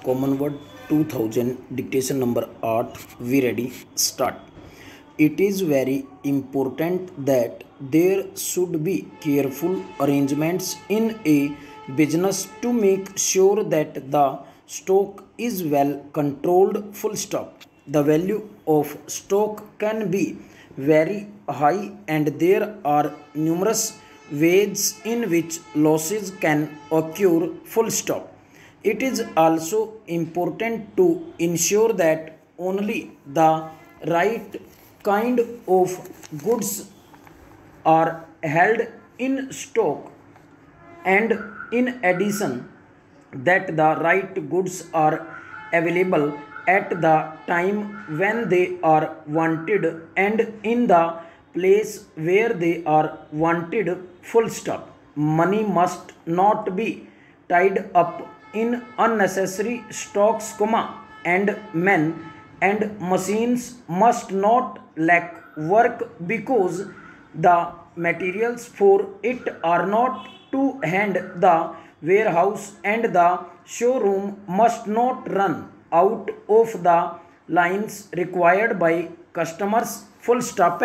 Common word 2000 dictation number 8 we ready start it is very important that there should be careful arrangements in a business to make sure that the stock is well controlled full stop. The value of stock can be very high and there are numerous ways in which losses can occur full stop. It is also important to ensure that only the right kind of goods are held in stock, and in addition that the right goods are available at the time when they are wanted and in the place where they are wanted full stop. Money must not be tied up in unnecessary stocks, and men and machines must not lack work because the materials for it are not to hand. The warehouse and the showroom must not run out of the lines required by customers full stop.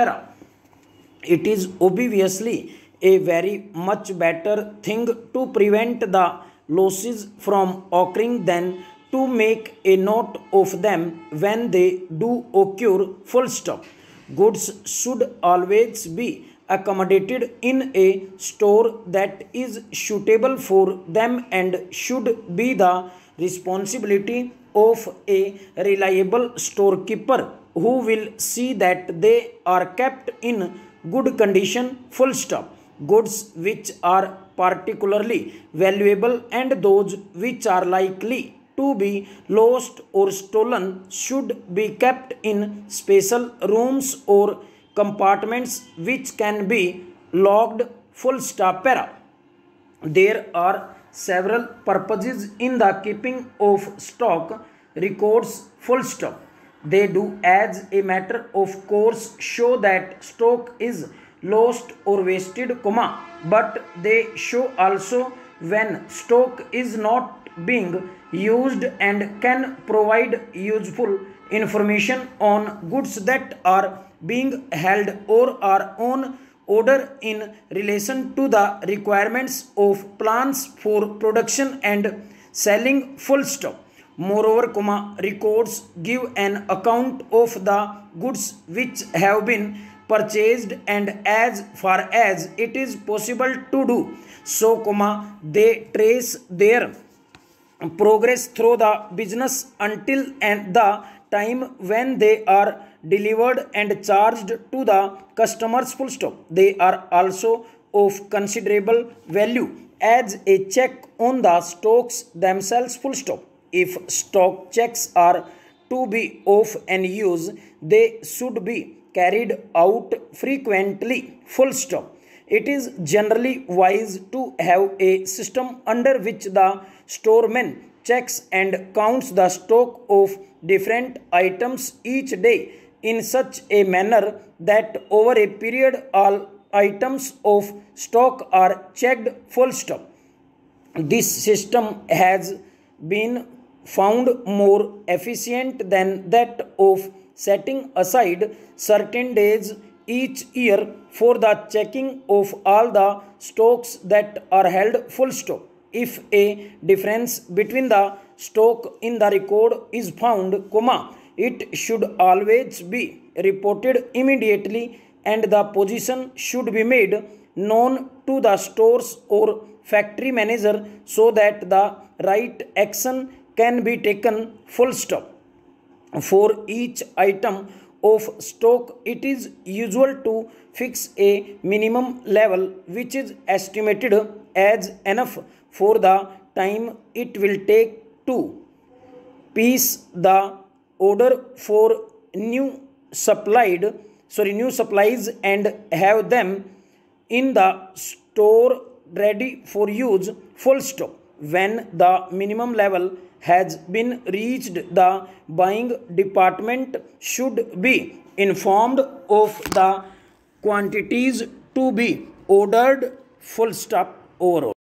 It is obviously a very much better thing to prevent the losses from occurring than to make a note of them when they do occur full stop. Goods should always be accommodated in a store that is suitable for them and should be the responsibility of a reliable storekeeper who will see that they are kept in good condition full stop. Goods which are particularly valuable and those which are likely to be lost or stolen should be kept in special rooms or compartments which can be locked full stop. There are several purposes in the keeping of stock records full stop. They do as a matter of course show that stock is lost or wasted, but they show also when stock is not being used and can provide useful information on goods that are being held or are on order in relation to the requirements of plans for production and selling full stop. Moreover, records give an account of the goods which have been purchased and as far as it is possible to do so, they trace their progress through the business until and the time when they are delivered and charged to the customers full stop. They are also of considerable value as a check on the stocks themselves full stop. If stock checks are to be of any use, they should be carried out frequently full stop. It is generally wise to have a system under which the storeman checks and counts the stock of different items each day in such a manner that over a period all items of stock are checked full stop. This system has been found more efficient than that of setting aside certain days each year for the checking of all the stocks that are held full stop. If a difference between the stock in the record is found, it should always be reported immediately and the position should be made known to the stores or factory manager so that the right action can be taken full stop. For each item of stock, it is usual to fix a minimum level which is estimated as enough for the time it will take to piece the order for new supplies and have them in the store ready for use full stop. When the minimum level has been reached, the buying department should be informed of the quantities to be ordered full stop overall.